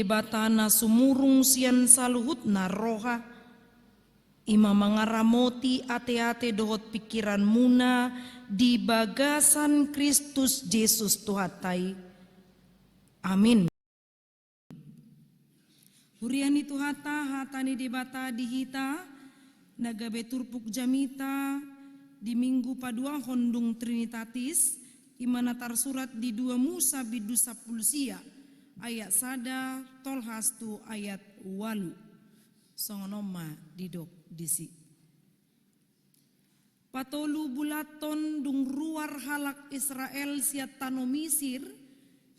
debatana sumurung sian saluhut na roha. Ima mangaramoti ate-ate dohot pikiran muna di bagasan Kristus Yesus Tuhatai. Amin. Huriani Tuhata hatani debata dihita nagabe turpuk jamita di minggu padua hondung Trinitatis imana tarsurat di 2 Musa bidu 10 ayat sada tolhastu ayat walu songonoma didok disi patolu bulaton dung ruar halak Israel siat tano Misir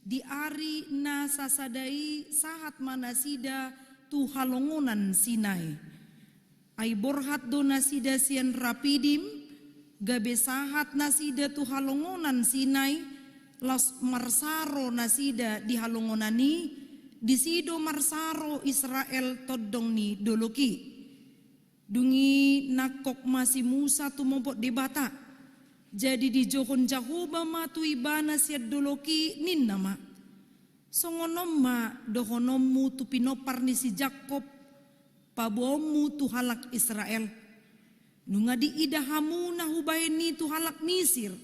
di ari na sasadai sahat manasida tu halongonan Sinai ai borhat do nasida sian rapidim gabe sahat nasida tu halongonan Sinai las marsaro nasida di halongonani disido marsaro Israel todong ni doloki dungi nakok masih Musa tu mopot debata jadi di johon Jahoba matu ibana siad doloki nin nama songonom ma dohonommu tu pinopar ni si Jakob pabomu tu halak Israel nunga di idahamu nahubaini tu halak Misir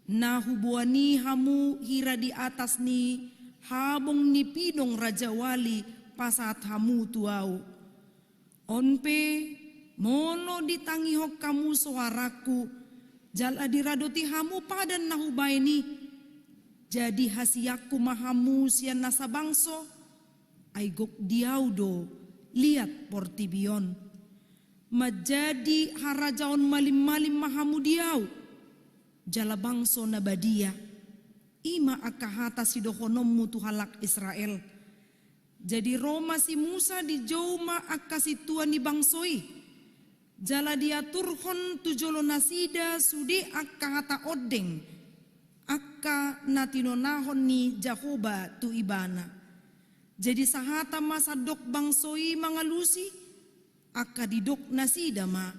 nahubuani hamu hira di atas ni habong ni pinong raja wali pasat hamu tuau onpe mono ditangihok kamu suaraku jala diradoti hamu padan nahubaini jadi hasiaku mahamu sian nasa bangso aigok diaudo lihat portibion majadi harajaon malim-malim mahamu diau jala bangso nabadia ima akahata sidohonommu tu halak Israel jadi Roma si Musa di Jauma akasituan di bangsoi jala dia turhon tujolo nasida sudi akahata odeng akka natinonahon ni Jahoba tu ibana jadi sahata masa dok bangsoi mangalusi akka didok nasida ma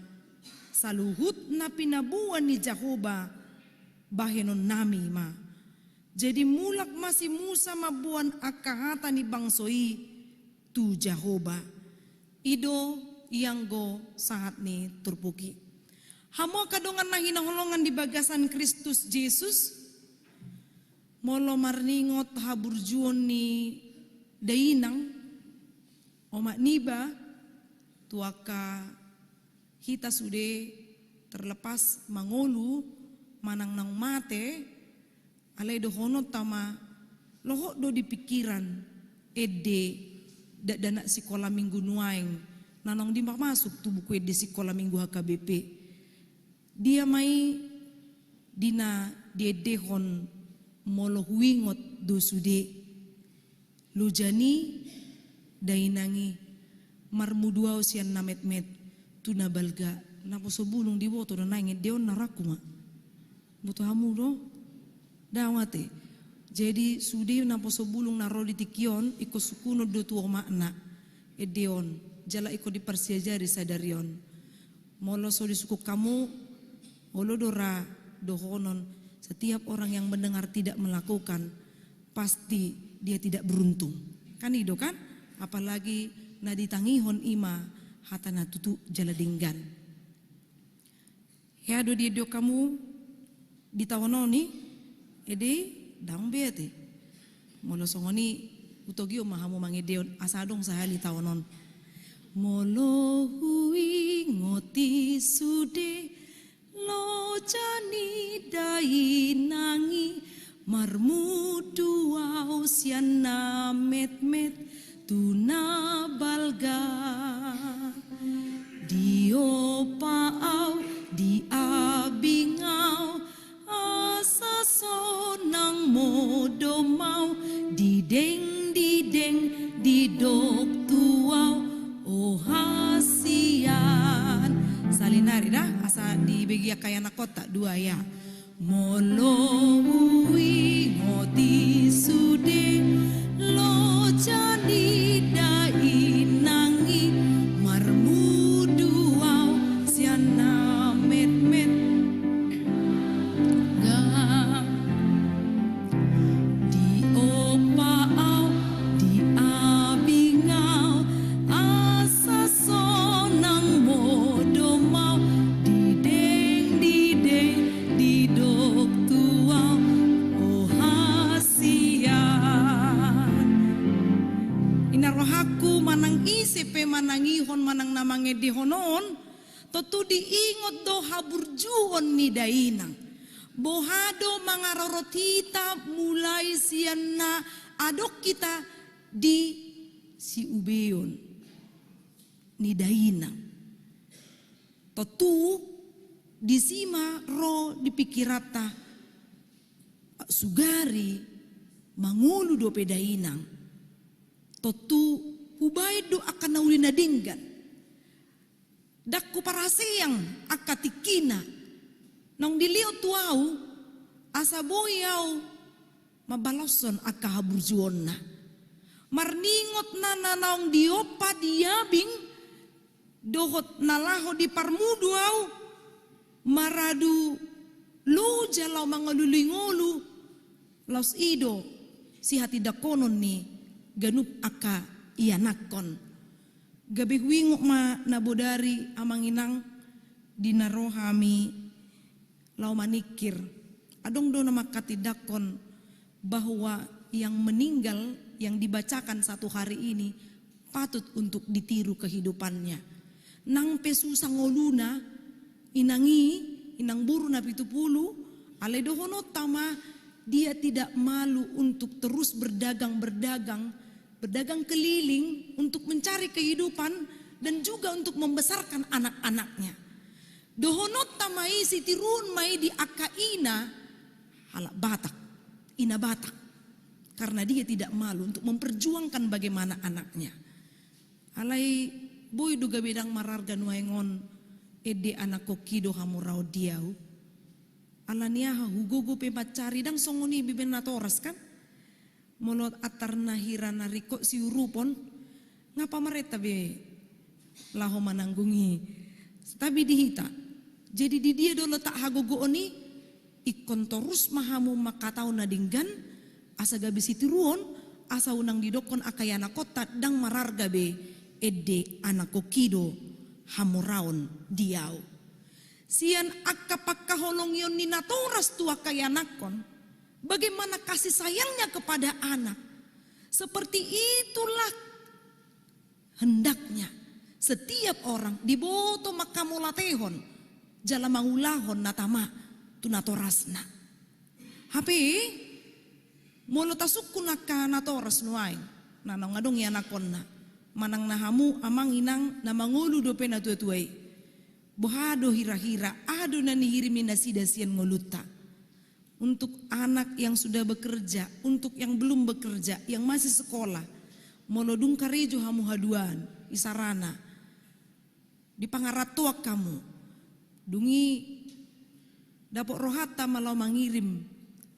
saluhut na pinabuan ni Jahoba bahenon nami ma jadi mulak masih Musa mabuan akahata ni bangsoi tu Jahoba ido ianggo sahat ni turpuki hamo kadongan nahinaholongan di bagasan Kristus Yesus molo marningot haburjuon ni dainang omak niba tuaka hita sude terlepas mangolu manang nang mate alai dohono tama lohok do di pikiran ede dana sekolah minggu nuaing nanang di masuk tu buku ede sekolah minggu HKBP dia mai dina diedehon molo huingot do sude lujani dainangi marmuduau sian namet-met tuna balga napo sobulung di boto na nangit deon naraku ma buto hamu do dawate jadi sudi napo sobulung naro di tikion iko sukuno do tuo makna edeon jala iko di persiajari sadarion molo so di suku kamu molo dora dohonon setiap orang yang mendengar tidak melakukan pasti dia tidak beruntung kan itu kan apalagi na ditangihon ima hatana tutu jaladinggan ya do dia do kamu ditawononi ede dang bete molo songoni utogio mahamu mangedeon asadong sahali tawonon molo hui ngoti sude lo jani dai nangi marmudu au siana met-met tuna balga dio paau di abingau asa sonang modo mau dideng didok tuau oh hasian salinari dah asa di begia kaya nakota dua ya molo ui ngoti sude lo jani dai nangi marmudu au siana met-met ga di opa au di rohaku manang isipe manang ihon manang namange dihonon totu diingot do haburjuon ni dainang bohado mangarorotita mulai siana adok kita di si ubeon ni dainang totu disima ro dipikirata sugari mangulu do pedainang totu hubai do akan naulina dinggan dakku paraseyang akatikina nong dilio tuau asa boyau mabaloson akahaburjuonna marningot na naong diopa diabing dohot nalaho di parmudu au maradu lu jalau mangalulingolu laus ido si hati dakonon ni ganup aka ianakon gabe wingok ma nabodari amanginang dinarohami lau manikir adong do nama katidakon bahwa yang meninggal yang dibacakan satu hari ini patut untuk ditiru kehidupannya nang pesu sangoluna inang buru na 70 ale dohono tama dia tidak malu untuk terus berdagang keliling untuk mencari kehidupan dan juga untuk membesarkan anak-anaknya. Dohonot tamai sitirun mai di akaina halak batak, ina batak. Karena dia tidak malu untuk memperjuangkan bagaimana anaknya. Alai boy duga bedang mararga nuengon ede anak kokido hamurau diau. Alania hugogo pe pacari dang songoni biben natoras kan. Molot atar nahira nariko si urupon ngapa mereka be laho mananggungi tapi dihita jadi di dia dolo tak hagogo oni ikon torus mahamu makatau nadinggan asa gabi sitiruon asa unang didokon akayana kota dang mararga be ede anak kokido hamuraon diau sian akapakaholong yon ni natoras tua kayanakon. Bagaimana kasih sayangnya kepada anak. Seperti itulah hendaknya setiap orang diboto makamulatehon jala mangulahon natama tunatorasna. Hape molo tasukku naka natoras nuain nanong ngadong ya nakonna manang nahamu amang inang na mangulu dope na tuai bohado hira-hira ado na nihirimi nasidasian ngoluta. Untuk anak yang sudah bekerja, untuk yang belum bekerja, yang masih sekolah, molodung karejo hamu haduan, isarana, di pangaratuak kamu, dungi dapok rohata malau mangirim,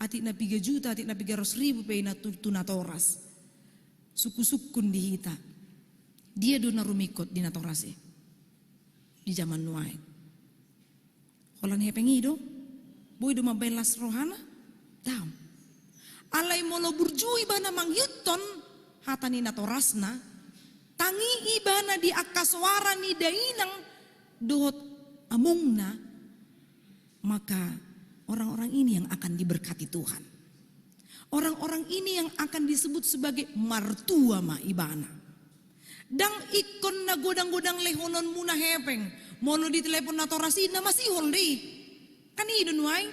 atik na 3 juta, atik na 300.000 pe na tunatoras, suku-sukun dihita, dia dona rumikot di natorasi, di zaman nuai, kolan hepengido. Boy do mabelas rohana dam alai molo burjui bana mangyuton hatani natorasna tangi ibana di akaswara ni dainang dohot amungna maka orang-orang ini yang akan diberkati Tuhan orang-orang ini yang akan disebut sebagai martua ma ibana dang ikon na godang-godang lehonon muna hepeng molo di telepon natorasi na masih holdi kan idun wai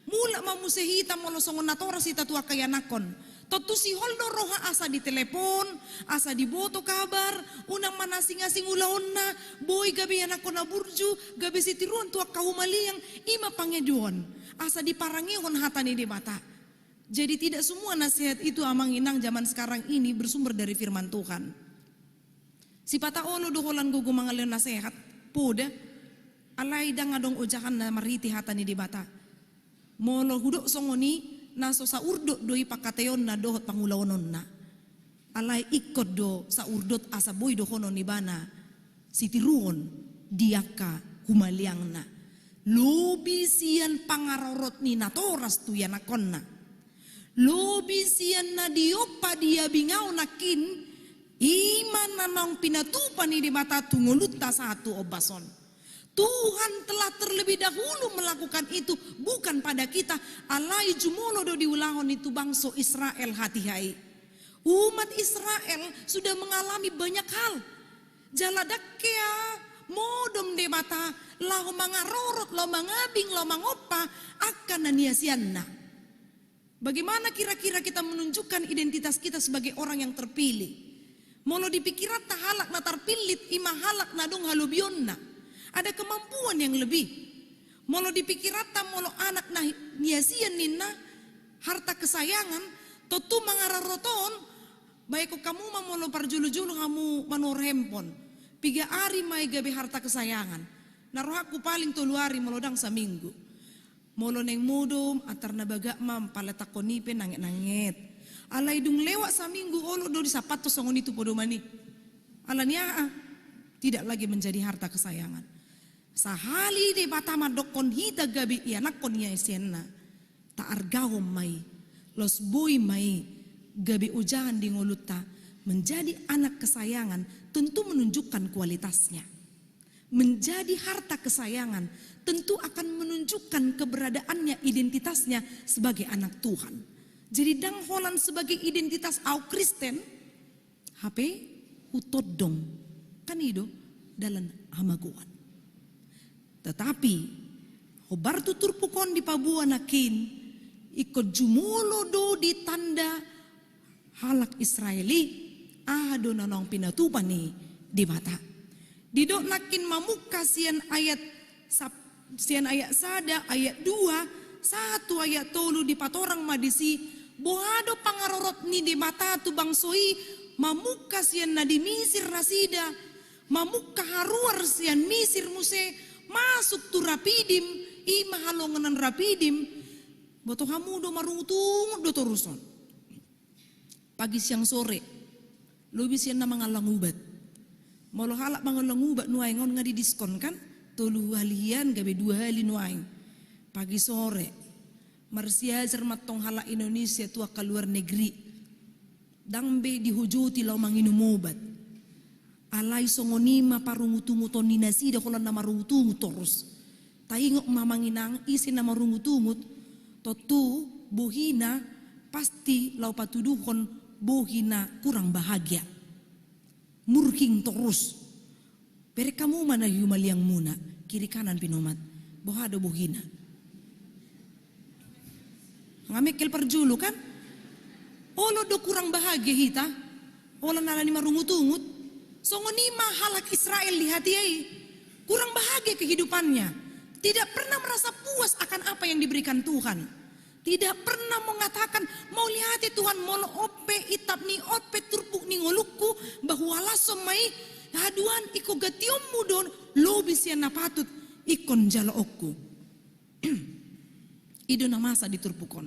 mula mamusehita molo songon natoras ita tua kaya nakon totu si holdo roha asa di telepon asa di boto kabar unang manasing-asing ulaonna boy gabi anakon na burju gabi sitiruan tua kahumaliang ima pangeduon asa di parangihon hatani di mata jadi tidak semua nasihat itu amang inang zaman sekarang ini bersumber dari firman Tuhan si pataolo doholan gugu mangalion nasihat poda alai dang adong ujakan na mariti hatani di bata. Molo hudok songoni naso sa urdot doi pakateon na dohot pangulaonon na. Alai ikot do sa urdot asa boy dohonon ni bana. Sitiruon diaka humaliang na. Lobi sian pangarorot ni natoras tu yanakon na. Lobi sian na diopa dia bingau nakin. Iman nanang pinatupan ni di bata tunguluta satu obason. Tuhan telah terlebih dahulu melakukan itu bukan pada kita alai jumolo do diulangon itu bangsa Israel hatihai Umat Israel sudah mengalami banyak hal. Jaladakea modom de mata lau mangarorot, lau mangabing, lau mangopa akan naniasianna. Bagaimana kira-kira kita menunjukkan identitas kita sebagai orang yang terpilih? Molo dipikiran tahalak na terpilit ima halak na dong halubionna. Ada kemampuan yang lebih. Molo dipikiran molo anak na niasian ninna harta kesayangan totu mangararoton. Baik kamu molo parjulu-julu kamu manor handphone. 3 hari mai gabe harta kesayangan. Naroh aku paling 3 hari melodang seminggu. Molo neng mudum atar nabaga mam paleta konipe nanget-nanget. Alai dung lewat seminggu olo do di sapato songon itu podomani. Alania tidak lagi menjadi harta kesayangan. Sahali de batama dokon hita gabe ianak konia esienna. Ta argawom mai. Los boy mai. Gabi ujahan di ngoluta menjadi anak kesayangan tentu menunjukkan kualitasnya. Menjadi harta kesayangan tentu akan menunjukkan keberadaannya, identitasnya sebagai anak Tuhan. Jadi dang holan sebagai identitas au Kristen HP utodong kan itu dalam hamaguan. Tetapi hobar tutur pukon di pabuan nakin ikut jumulo do di tanda halak Israeli ado nanong pinatupan ni di mata. Didok nakin mamuka sian ayat sada ayat 2 1 ayat 3 di patorang madisi bohado pangarorot ni di mata tu bangsoi mamuka sian na di Misir nasida mamuka haruar sian Misir muse masuk tu rapidim ima halonganan rapidim boto hamudo marungutung do toruson. Pagi siang sore, lobi siang na mga langubat. Molo halak mga langubat nuay ngon nga di diskon kan? 3 halian gabe 2 hali nuay. Pagi sore, marsiajar matong halak Indonesia tua ke luar negeri. Dangbe dihujuti lau manginumobat. Alai songonima parungutunguton ni nasida kolan na marungutungut terus. Taingok mamanginang isi na marungutungut. Totu buhina pasti lau patuduhon bohina kurang bahagia. Murking terus. Pere kamu mana humaliang muna. Kiri kanan pinomat. Bohado bohina. Ngamekel perjulu kan. Olo do kurang bahagia hita. Olo nalani marungut-ungut. Songonima halak Israel lihat yai. Kurang bahagia kehidupannya. Tidak pernah merasa puas akan apa yang diberikan Tuhan. Tidak pernah mengatakan mau lihat Tuhan molo ope itap ni ope turpuk ni ngolukku bahwa lasom mai haduan iko gatiom mudon lo bisian napatut ikon jalo okku. Ido na masa di turpukon.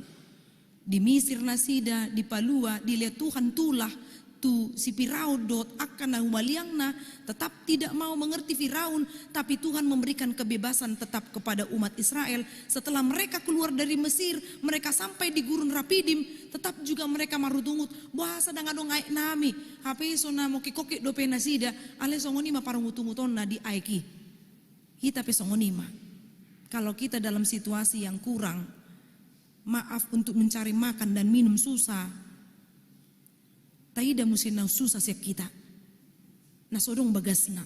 Di Misir nasida di Palua dilihat Tuhan tulah tu si Firaun dot akan na humaliang na tetap tidak mau mengerti Firaun, tapi Tuhan memberikan kebebasan tetap kepada umat Israel. Setelah mereka keluar dari Mesir, mereka sampai di gurun Rapidim, tetap juga mereka marutungut bahasa dengan dong aik nami HP sona mo kikoki dope nasida ale songonima parungutunguton na di aiki kita pe songonima. Kalau kita dalam situasi yang kurang maaf untuk mencari makan dan minum susah, taida musin na susah siap kita. Na sodong bagasna,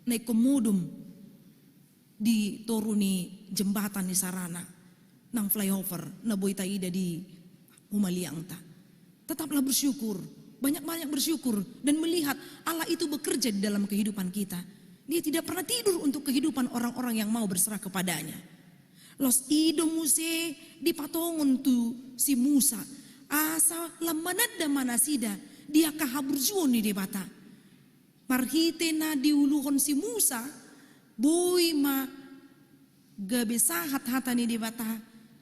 na ikomodum di toruni jembatan di sarana, nang flyover, na boy taida di humaliang ta. Tetaplah bersyukur, banyak-banyak bersyukur dan melihat Allah itu bekerja di dalam kehidupan kita. Dia tidak pernah tidur untuk kehidupan orang-orang yang mau berserah kepadanya. Los ido muse di patongon tu si Musa, asa lamanad da manasida. Dia kahaburjuon ni debata. Marhite na diuluhon si Musa, boy ma gabesahat hata ni debata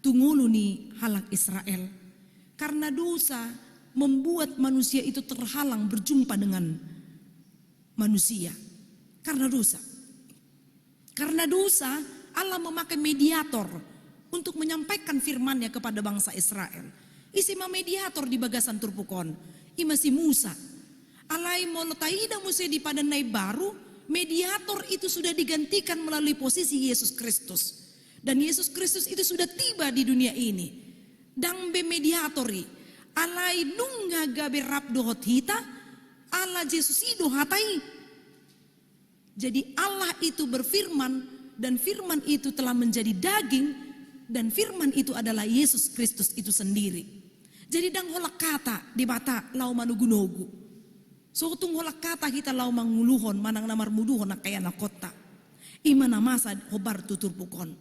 tungulu ni halak Israel. Karena dosa membuat manusia itu terhalang berjumpa dengan manusia. Karena dosa. Karena dosa Allah memakai mediator untuk menyampaikan firman-Nya kepada bangsa Israel. Isima mediator di bagasan turpukon. Ima si Musa. Alai monotaida Musa di padanai baru, mediator itu sudah digantikan melalui posisi Yesus Kristus. Dan Yesus Kristus itu sudah tiba di dunia ini. Dang be mediatori. Alai nunga gabe rap dohot hita, Allah Yesus itu hatai. Jadi Allah itu berfirman dan firman itu telah menjadi daging dan firman itu adalah Yesus Kristus itu sendiri. Jadi dang holak kata di bata lau manugunogu. So tung holak kata kita lau manguluhon manang namar muduhon na kaya na kota. Imana masa hobar tutur pukon.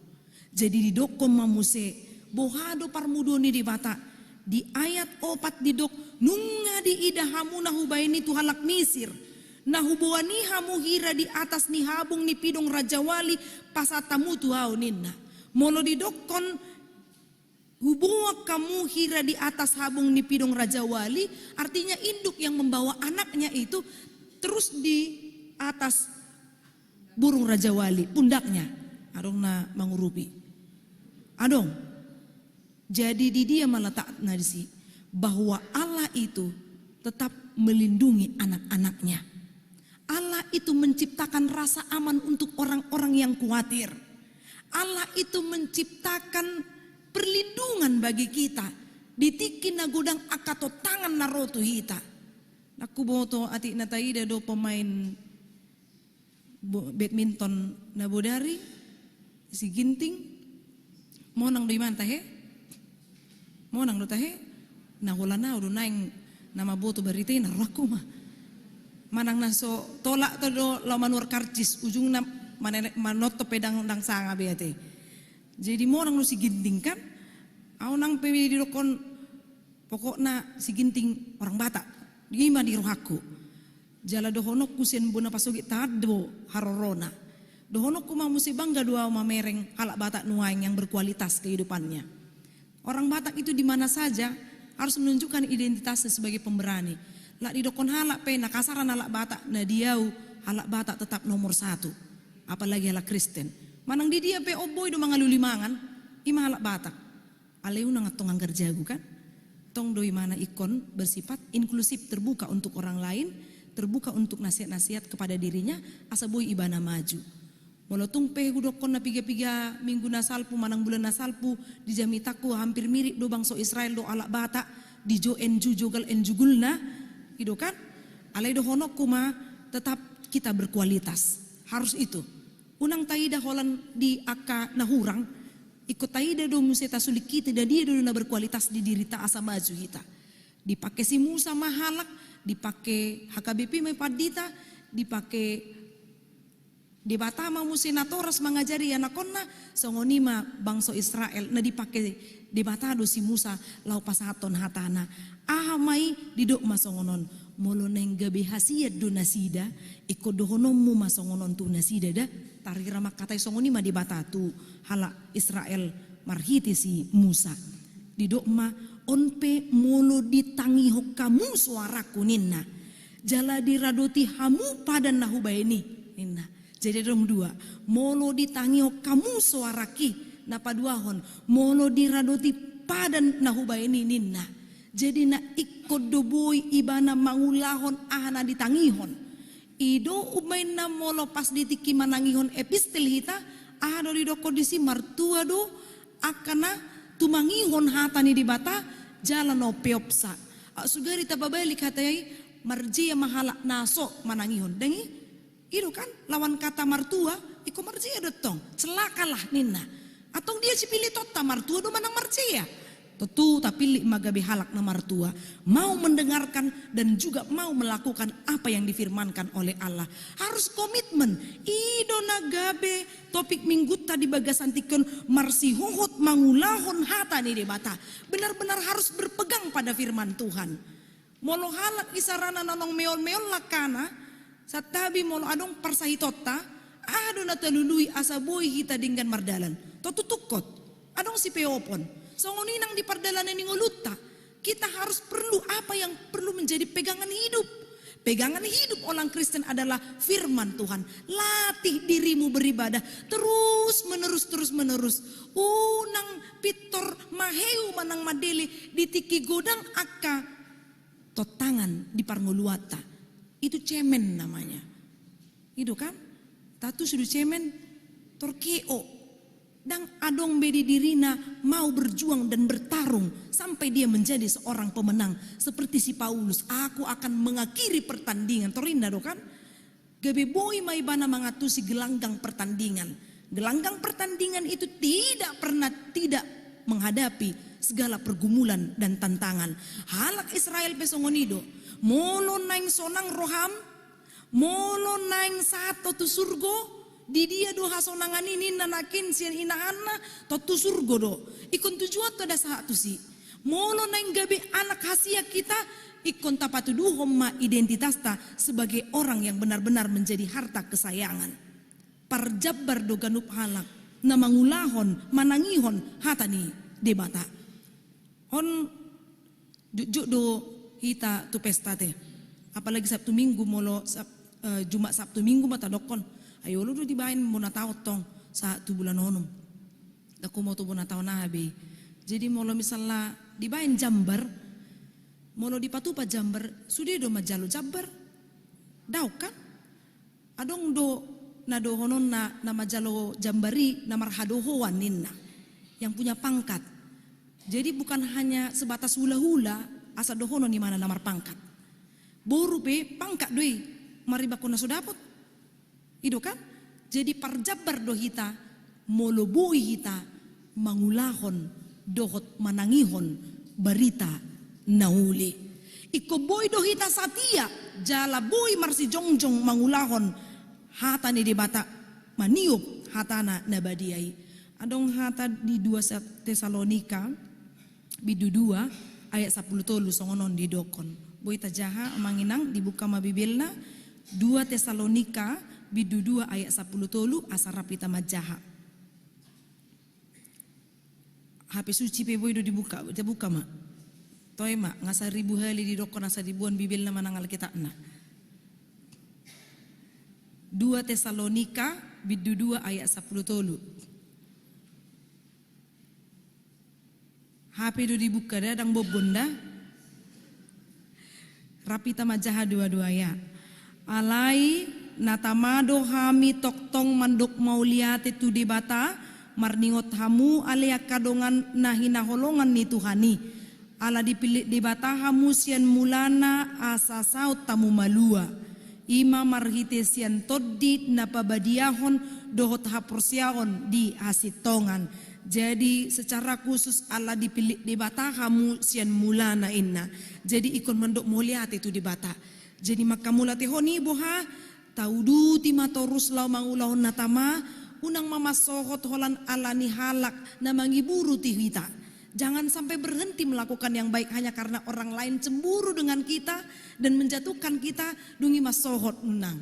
Jadi di dokom mamuse bohado parmudo ni di bata. Di ayat 4 di dok nunga di ida hamu nahubaini tu halak misir. Nahubuani hamu hira di atas ni habung ni pidong raja wali pasatamu tu hau ninna. Molo di dokon hubungan kamu hira di atas habung ni pidong raja wali, artinya induk yang membawa anaknya itu terus di atas burung raja wali pundaknya. Adong na mangurupi. Adong. Jadi di dia meletak nasi bahwa Allah itu tetap melindungi anak-anaknya. Allah itu menciptakan rasa aman untuk orang-orang yang khawatir. Allah itu menciptakan perlindungan bagi kita. Ditikin na gudang akato tangan na roto hita. Naku boto ati na taida do pemain badminton na bodari si Ginting. Monang do iman tahe? Monang do tahe? Nahula na do naing nama boto berita na raku mah. Manang naso tolak to do lamanur karcis ujung na manoto pedang dang sanga beate. Jadi monang do si Ginting kan? Au nang pewe di dokon pokokna si Ginting orang Batak. Gima di rohaku. Jala dohonok kusen buna pasogi tado harorona. Dohonok ku mamusi bangga dua mamereng halak Batak nuaing yang berkualitas kehidupannya. Orang Batak itu di mana saja harus menunjukkan identitasnya sebagai pemberani. Lak di dokon halak pe nakasaran halak Batak na diau halak Batak tetap nomor 1. Apalagi halak Kristen. Manang di dia pe oboy do mangalulimangan ima halak Batak. Aleu nang atong anggar jago kan? Tong doi mana ikon bersifat inklusif, terbuka untuk orang lain, terbuka untuk nasihat-nasihat kepada dirinya, asa boy ibana maju. Molotung pe hudokon na piga-piga minggu nasalpu manang bulan nasalpu di jamitaku hampir mirip do bangso Israel do alak Batak di jo enju jogal enjugulna gitu kan? Alai do honok kuma tetap kita berkualitas. Harus itu. Unang taida holan di aka nahurang ikut taida do museta sulik kita dan dia do na berkualitas di diri ta asa maju kita. Dipakai si Musa mahalak, dipakai HKBP mai padita, dipakai di Batama musinatoras mengajari anakonna songonima bangso Israel na dipakai di Batado si Musa lau pasaton hatana ahamai didok masongonon molo neng gabe hasiat do nasida iko dohonommu masongonon tu nasida da tarira makatai songonima di Batatu hala Israel marhiti si Musa didok ma onpe molo ditangi hokamu suaraku ninna jala diradoti hamu padan nahubaini ninna. Jadi rom 2, molo ditangio kamu suaraki napaduahon, molo diradoti padan nahubaini ninna. Jadi na ikod doboi ibana mangulahon ahana ditangihon. Ido umain na molo pas ditiki manangihon epistel hita, ahado didoko disi martua do akana tumangihon hatani di bata jalan no peopsa. Sugari tababalik hatay marjia mahala naso manangihon. Dengi? Itu kan lawan kata martua, iko marjia dotong, celakalah nina. Atong dia cipili tota martua do manang marjia. Tentu tapi magabe halak na martua mau mendengarkan dan juga mau melakukan apa yang difirmankan oleh Allah. Harus komitmen. Ido nagabe topik minggu tadi bagasantikon marsi hohot mangulahon hata ni debata. Benar-benar harus berpegang pada firman Tuhan. Molo halak isarana nanong meol-meol lakana. Satabi molo adong parsahitota, ado na talului asaboy hita dinggan mardalan. Totutukot, adong si peopon. So nguninang di pardalanan ni nguluta, kita harus perlu apa yang perlu menjadi pegangan hidup. Pegangan hidup orang Kristen adalah firman Tuhan. Latih dirimu beribadah terus menerus. Unang pitor maheu manang madeli ditiki godang aka totangan di parngoluata. Itu cemen namanya. Itu kan? Tatu sudah cemen torkeo. Dan adong bedi dirina mau berjuang dan bertarung sampai dia menjadi seorang pemenang. Seperti si Paulus, aku akan mengakhiri pertandingan. Torinda do kan? Gabe boy mai bana mangatusi gelanggang pertandingan. Gelanggang pertandingan itu tidak pernah tidak menghadapi segala pergumulan dan tantangan. Halak Israel pesongonido, molo naing sonang roham, molo naing sato tu surgo, di dia do hasonangan ini nanakin sian inahana to surgo do. Ikon tujuan to ada satu si. Molo naing gabe anak hasia kita ikon tapatu duhomma identitasta sebagai orang yang benar-benar menjadi harta kesayangan. Parjabar do ganup halak na mangulahon manangihon hatani debata. On jujuk do hita tu pesta te. Apalagi Sabtu Minggu molo Jumat Sabtu Minggu mata dokon. Ayo lu dibain muna taot tong sa tu bulan honum. Aku mau tu muna taon nabi. Jadi molo misalnya dibain Jambar, molo di patupa Jambar, sudah do majalo Jambar. Dau kan? Adong do na do honon na majalo Jambari na marhadohoan ninna yang punya pangkat. Jadi bukan hanya sebatas hula-hula asa dohono ni mana namar pangkat. Boru pe pangkat doi mari bakuna sudapot. Itu kan? Jadi parjabar do hita molobui hita mangulahon dohot manangihon barita nauli. Iko boy do hita satia jala boy marsi jongjong mangulahon hata ni debata maniup hatana nabadiai. Adong hata di 2 Tesalonika bidu 2 ayat 10 tolu songonon di dokon. Boy tajaha manginang dibuka mabibilna 2 Tesalonika bidu 2 ayat 10 tolu asara pita majaha. HP suci pe boy do dibuka mak. Toy mak ngasa ribu hali di dokon asa ribuan bibil na manangal kita na. 2 Tesalonika bidu 2 ayat 10 tolu. HP do dibuka dadang bobonda. Rapita majaha dua-dua ya. Alai natamado hami toktong mandok mauliate tu debata marningot hamu alea kadongan nahina holongan ni Tuhani ala dipilih debata hamu sian mulana asasaut tamu malua ima marhite sian toddi napabadiahon dohot haporsiaon di asitongan. Jadi secara khusus ala dipilih debata hamu sian mulana inna. Jadi ikon mandok mauliate tu debata. Jadi makamulate honi boha taudu timatorus lau mangulahon natama unang mamasohot holan alani halak na mangiburu tihita. Jangan sampai berhenti melakukan yang baik hanya karena orang lain cemburu dengan kita dan menjatuhkan kita dungi masohot unang.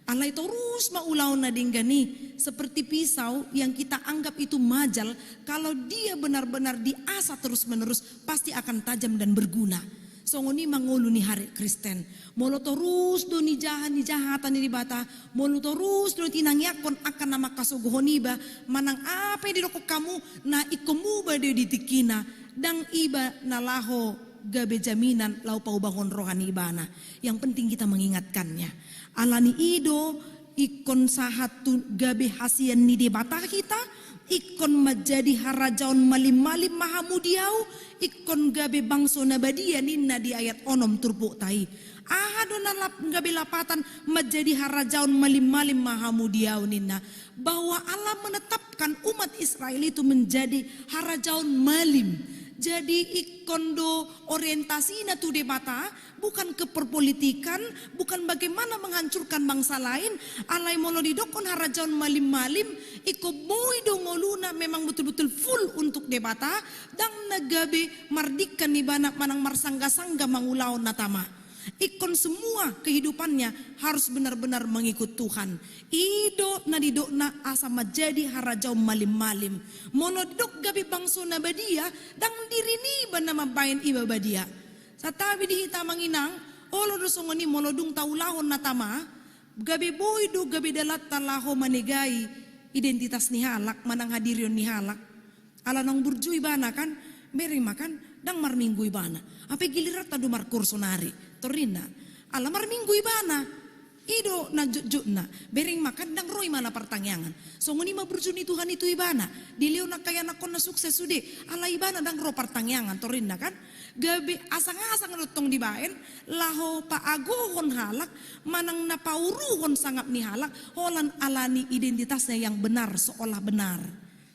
Alai terus maulahon nadinggani seperti pisau yang kita anggap itu majal, kalau dia benar-benar diasah terus-menerus pasti akan tajam dan berguna. Songoni mangulu ni hari Kristen. Molo terus do ni jahatan ni bata. Molo terus do tinangyakon akan nama kasugohoniba. Manang apa di rokok kamu na ikomuba di ditikina. Dang iba nalaho gabe jaminan lau paubangon rohani ibana. Yang penting kita mengingatkannya. Alani ido ikon sahatu gabe hasian ni debata kita. Ikon menjadi harajaon malim-malim mahamudiau. Ikon gabe bangso nabadia ninna di ayat onom turpuk tai. Ahadona gabe lapatan menjadi harajaon malim-malim mahamudiau ninna. Bahwa Allah menetapkan umat Israel itu menjadi harajaon malim. Jadi ikondo orientasinya tu debata bukan ke perpolitikan, bukan bagaimana menghancurkan bangsa lain. Alai mono didokon harajaon malim-malim, iko boy dongoluna memang betul-betul full untuk debata dan nagabe mardikan ni banak manang marsangga-sangga mangulaon natama. Ikon semua kehidupannya harus benar-benar mengikut Tuhan. Ido na didok na asa menjadi harajau malim-malim. Monodok gabi bangso nabadia dang dirini ba nama bayan iba badia. Sa tabi di hita manginang, olo do songoni molodung taulahon natama, gabi boy do gabi dalat talaho manegay identitas ni halak manang hadirion ni halak. Ala nang burju ibana kan, beri makan dang marminggu ibana. Apa gilirat tadu mar kurso nari. Torina, alamar minggu ibana, Ido na jujut na bering makan dang roy mana pertanyaan. So ngoni ma berjuni Tuhan itu ibana. Dilio na kaya na kon na sukses sude. Ala ibana dang ro pertanyaan torin na kan. Gabi asang-asang rutong dibaen laho pa agohon halak manang napauruhon sangap ni halak holan alani identitasnya yang benar seolah benar.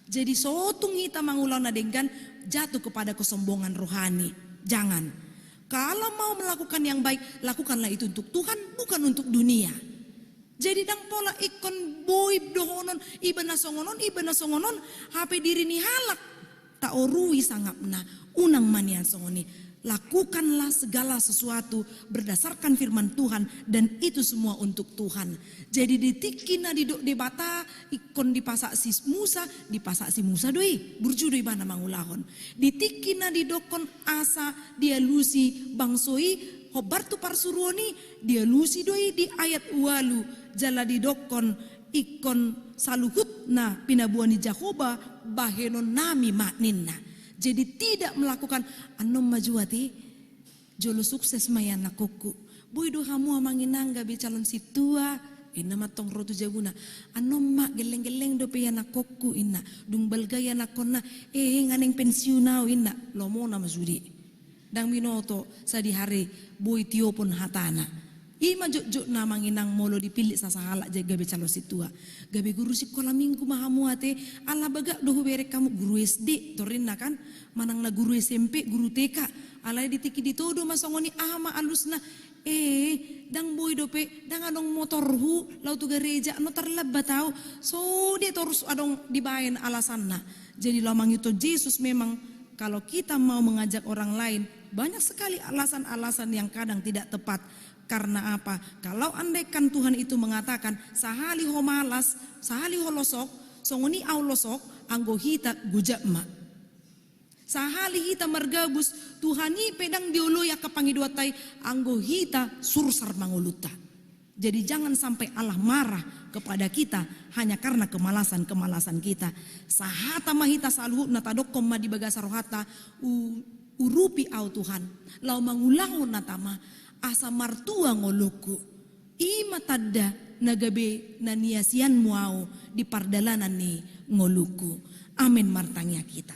Jadi sotung kita mangulau na dengan jatuh kepada kesombongan rohani. Jangan. Kalau mau melakukan yang baik, lakukanlah itu untuk Tuhan, bukan untuk dunia. Jadi dang pola ikon boy dohonon ibana songonon, HP diri ni halak tak orui sangapna unang manian songoni. Lakukanlah segala sesuatu berdasarkan firman Tuhan dan itu semua untuk Tuhan. Jadi ditikina di debata ikon dipasak si Musa doi burju doi bana mangulahon. Ditikina di dokon asa dia lusi bangsoi hobar tu parsuruoni dia lusi doi di ayat walu jala di dokon ikon saluhut na pinabuani Jahoba bahenon nami makninna. Jadi tidak melakukan anom majuati jolo sukses mayan nakoku. Boy do hamu amanginangga be calon situa ina matong rotu jaguna. Anom mak geleng-geleng do pe nakoku ina dung balgaya nakonna nganeng pensiunau ina lomo na masudi. Dang minoto sa di hari boy tiopon hatana. Ima jok na manginang molo dipilih sasahala jaga be calon situa. Gabe guru sekolah minggu mahamu ate ala bagak dohu berek kamu guru SD torinna kan manang na guru SMP guru TK alai ditiki ditodo masongoni ama alusna dang boy dope dang adong motorhu lau tu gereja no terlebah tau so dia terus adong dibayen alasanna. Jadi lamang itu Yesus memang kalau kita mau mengajak orang lain banyak sekali alasan-alasan yang kadang tidak tepat. Karena apa? Kalau andaikan Tuhan itu mengatakan sahali ho malas, sahali ho losok, songoni au losok, anggo hita gujak mak. Sahali hita margabus, Tuhani pedang diuluya kapangiduatai, anggo hita sursar manguluta. Jadi jangan sampai Allah marah kepada kita hanya karena kemalasan kita. Sahata mahita saluhut natadokom ma di bagasar rohata urupi au Tuhan. Lau mangulangun natama asa martua ngoluku ima tadda nagabe naniasian muau di pardalanan ni ngoluku. Amin martangnya kita.